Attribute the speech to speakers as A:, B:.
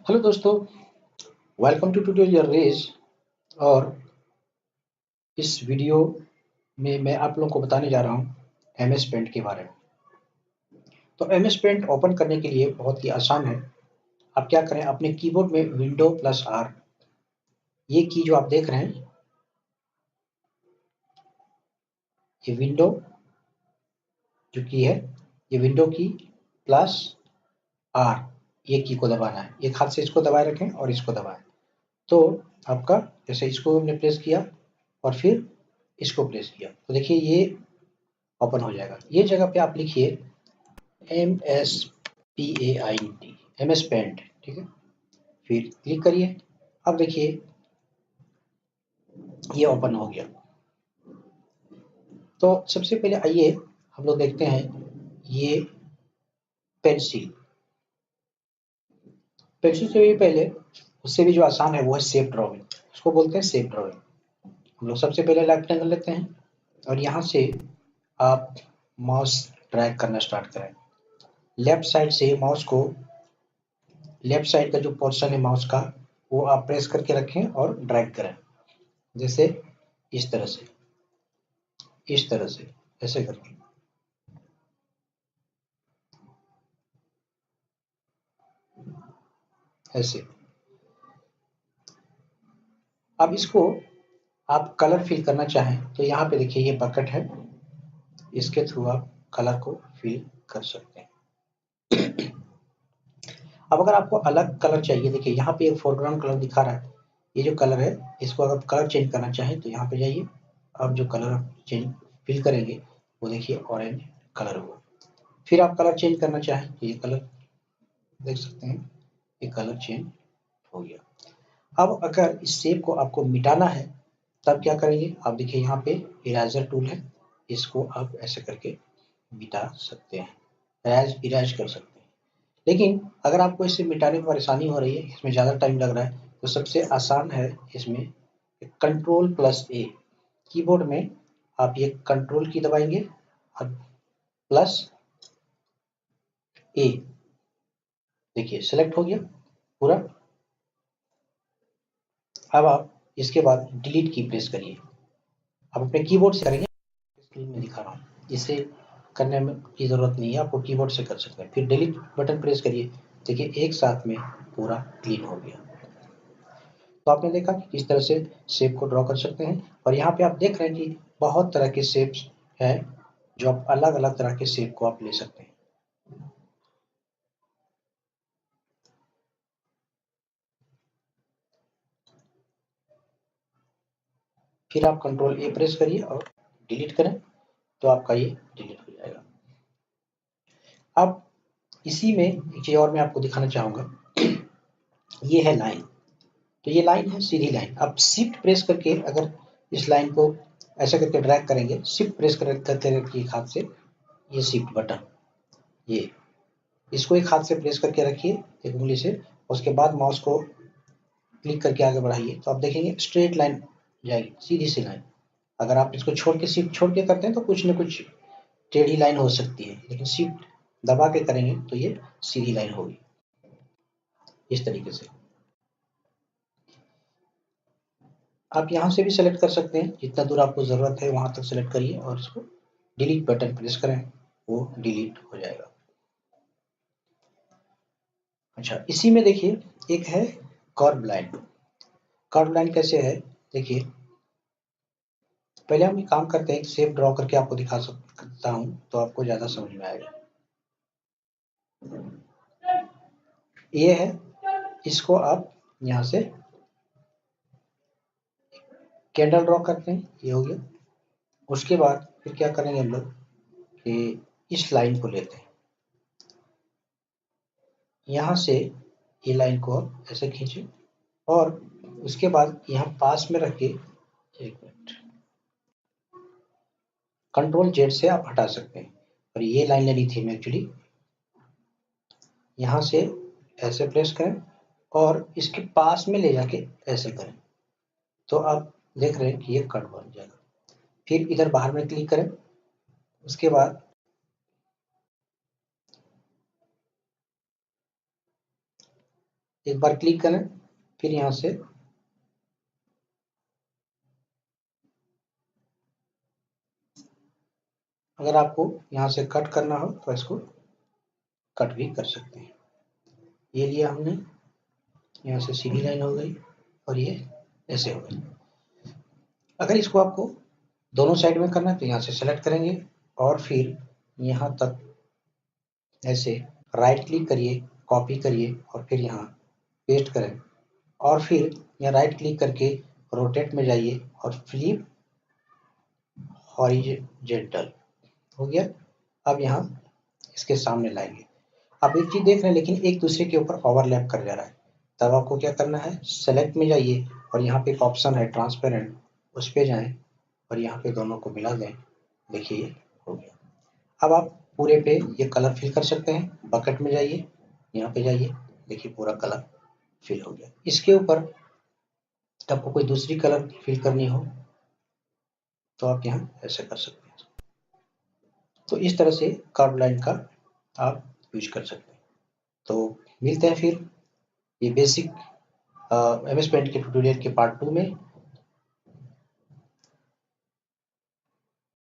A: Hello दोस्तों, welcome to tutorial raise. और इस वीडियो में मैं आप लोगों को बताने जा रहा हूँ एमएस पेंट के बारे में। तो एमएस पेंट ओपन करने के लिए बहुत ही आसान है। आप क्या करें, अपने कीबोर्ड में विंडो प्लस आर, ये की जो आप देख रहे हैं, ये विंडो जो की है, ये विंडो की प्लस आर, ये की को दबाना है। एक हाथ से इसको दबाए रखें और इसको दबाएं, तो आपका जैसे इसको हमने प्रेस किया और फिर इसको प्रेस किया तो देखिए ये ओपन हो जाएगा। ये जगह पे आप लिखिए MSPAINT, एमएस पेंट, ठीक है। फिर क्लिक करिए। अब देखिए ये ओपन हो गया। तो सबसे पहले आइए हम लोग देखते हैं ये पेंसिल। पेंसिल से भी पहले, उससे भी जो आसान है वो है शेप ड्राइंग। उसको बोलते हैं शेप ड्राइंग। हम लोग सबसे पहले रेक्टेंगल लेते हैं और यहाँ से आप माउस ड्रैग करना स्टार्ट करें। लेफ्ट साइड से माउस को, लेफ्ट साइड का जो पोर्शन है माउस का, वो आप प्रेस करके रखें और ड्रैग करें। जैसे इस तरह से, इस तरह से, ऐसे करके। ऐसे। अब इसको आप कलर फिल करना चाहें तो यहाँ पे देखिए ये बकेट है, इसके थ्रू आप कलर को फिल कर सकते हैं। अब अगर आपको अलग कलर चाहिए, देखिए यहाँ पे एक फोरग्राउंड कलर दिखा रहा है। ये जो कलर है, इसको अगर कलर चेंज करना चाहें तो यहाँ पे जाइए। अब जो कलर चेंज फिल करेंगे वो देखिए ऑरेंज कलर हुआ। फिर आप कलर चेंज करना चाहें तो ये कलर देख सकते हैं, ये कलर चेंज हो गया। अब अगर इस शेप को आपको मिटाना है तब क्या करेंगे, आप देखिए यहाँ पे इरेजर टूल है, इसको आप ऐसे करके मिटा सकते हैं, इरेज कर सकते हैं। लेकिन अगर आपको इसे मिटाने में परेशानी हो रही है, इसमें ज़्यादा टाइम लग रहा है, तो सबसे आसान है इसमें कंट्रोल प्लस ए। कीबोर्ड में आप ये कंट्रोल की दबाएंगे और प्लस ए, देखिए सेलेक्ट हो गया पूरा। अब आप इसके बाद डिलीट की प्रेस करिए। आप अपने कीबोर्ड से करेंगे, स्क्रीन में दिखा रहा हूँ, इसे करने में की ज़रूरत नहीं है, आपको कीबोर्ड से कर सकते हैं। फिर डिलीट बटन प्रेस करिए, देखिए एक साथ में पूरा क्लीन हो गया। तो आपने देखा कि किस तरह से शेप को ड्रॉ कर सकते हैं। और यहाँ पे आप देख रहे हैं कि बहुत तरह के शेप्स हैं, जो आप अलग अलग तरह के शेप को आप ले सकते हैं। फिर आप कंट्रोल ए प्रेस करिए और डिलीट करें, तो आपका ये डिलीट हो जाएगा। अब इसी में एक चीज़ और मैं आपको दिखाना चाहूँगा, ये है लाइन। तो ये लाइन है सीधी लाइन। आप शिफ्ट प्रेस करके अगर इस लाइन को ऐसे करके ड्रैग करेंगे, शिफ्ट प्रेस करके रखिए एक हाथ से, ये शिफ्ट बटन, ये इसको एक हाथ से प्रेस करके रखिए एक उंगली से, उसके बाद माउस को क्लिक करके आगे बढ़ाइए तो आप देखेंगे स्ट्रेट लाइन जाएगी, सीधी सी लाइन। अगर आप इसको छोड़ के शिफ्ट छोड़ के करते हैं तो कुछ न कुछ टेढ़ी लाइन हो सकती है, लेकिन शिफ्ट दबा के करेंगे तो ये सीधी लाइन होगी, इस तरीके से। आप यहाँ से भी सेलेक्ट कर सकते हैं, जितना दूर आपको ज़रूरत है वहाँ तक सेलेक्ट करिए और इसको डिलीट बटन प्रेस करें, वो डिलीट हो जाएगा। अच्छा, इसी में देखिए एक है कर्व लाइन। कर्व लाइन कैसे है, देखिए पहले हम एक काम करते हैं, एक शेप ड्रॉ करके आपको दिखा सकता हूँ तो आपको ज़्यादा समझ में आएगा। ये है, इसको आप यहाँ से कैंडल ड्रॉ करते हैं, ये हो गया। उसके बाद फिर क्या करेंगे हम लोग कि इस लाइन को लेते हैं, यहाँ से ये लाइन को ऐसे खींचे और उसके बाद यहाँ पास में रख के, एक मिनट, कंट्रोल जेड से आप हटा सकते हैं। और ये लाइन लेनी थी मैं एक्चुअली, यहाँ से ऐसे प्रेस करें और इसके पास में ले जाके ऐसे करें, तो आप देख रहे हैं कि ये कट बन जाएगा। फिर इधर बाहर में क्लिक करें, उसके बाद एक बार क्लिक करें, फिर यहाँ से अगर आपको यहाँ से कट करना हो तो इसको कट भी कर सकते हैं। ये लिया हमने, यहाँ से सीधी लाइन हो गई और ये ऐसे हो गई। अगर इसको आपको दोनों साइड में करना है तो यहाँ से सेलेक्ट करेंगे और फिर यहाँ तक ऐसे राइट क्लिक करिए, कॉपी करिए और फिर यहाँ पेस्ट करें और फिर यहाँ राइट क्लिक करके रोटेट में जाइए और फ्लिप हॉरिजॉन्टल हो गया। अब यहाँ इसके सामने लाएंगे। आप एक चीज देख रहे हैं लेकिन एक दूसरे के ऊपर ओवरलैप कर जा रहा है, तब आपको क्या करना है, सेलेक्ट में जाइए और यहाँ पे एक ऑप्शन है ट्रांसपेरेंट, उस पे जाएं और यहाँ पे दोनों को मिला दें। देखिए ये हो गया। अब आप पूरे पे ये कलर फिल कर सकते हैं। बकेट में जाइए, यहाँ पे जाइए, देखिए पूरा कलर फिल हो गया। इसके ऊपर आपको कोई दूसरी कलर फिल करनी हो तो आप यहाँ ऐसे कर सकते हैं। तो इस तरह से कर्व लाइन का आप यूज कर सकते हैं। तो मिलते हैं फिर ये बेसिक MS पेंट के ट्यूटोरियल के पार्ट 2 में।